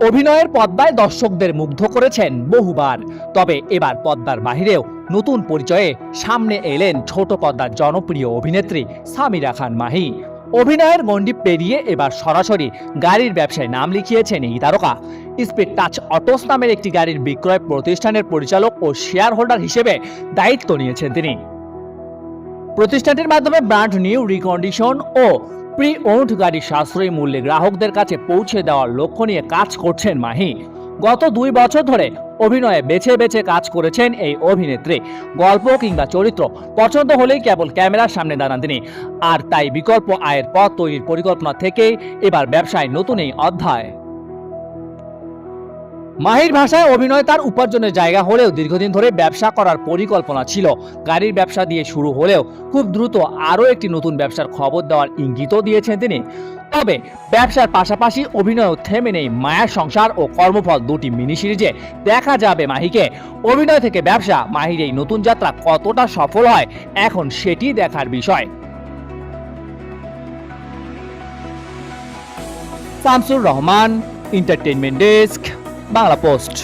অভিনয়ের পর্দায় দর্শকদের মুগ্ধ করেছেন বহুবার, তবে এবার পর্দার বাহিরেও নতুন পরিচয়ে সামনে এলেন ছোট পর্দার জনপ্রিয় অভিনেত্রী সামিরা খান মাহি। অভিনয়ের গণ্ডি পেরিয়ে এবার সরাসরি গাড়ির ব্যবসায় নাম লিখিয়েছেন এই তারকা। স্পিড টাচ অটোস নামের একটি গাড়ির বিক্রয় প্রতিষ্ঠানের পরিচালক ও শেয়ার হোল্ডার হিসেবে দায়িত্ব নিয়েছেন তিনি। প্রতিষ্ঠানটির মাধ্যমে ব্র্যান্ড নিউ, রিকন্ডিশন ও প্রি ওন্ড গাড়ি সাশ্রয়ী মূল্যে গ্রাহকদের কাছে পৌঁছে দেওয়ার লক্ষ্য নিয়ে কাজ করছেন মাহি। গত 2 বছর ধরে অভিনয়ে বেছে বেছে কাজ করেছেন এই অভিনেত্রী। গল্প কিংবা চরিত্র পছন্দ হলেই কেবল ক্যামেরার সামনে দাঁড়ান তিনি। আর তাই বিকল্প আয়ের পথ তৈরির পরিকল্পনা থেকেই এবার ব্যবসায় নতুন এই অধ্যায়। মাহির ভাষায় অভিনয় তার উপার্জনের জায়গা হলেও দীর্ঘদিন ধরে ব্যবসা করার পরিকল্পনা ছিল। গাড়ির ব্যবসা দিয়ে শুরু হলেও খুব দ্রুত আরও একটি নতুন ব্যবসার খবর দেওয়ার ইঙ্গিতও দিয়েছেন তিনি। তবে ব্যবসার পাশাপাশি অভিনয়ও থেমে নেই। মায়ার সংসার ও কর্মফল দুটি মিনি সিরিজে দেখা যাবে মাহিকে। অভিনয় থেকে ব্যবসা, মাহির এই নতুন যাত্রা কতটা সফল হয় এখন সেটি দেখার বিষয়। Shamsur Rahman, entertainment desk, Bangla post.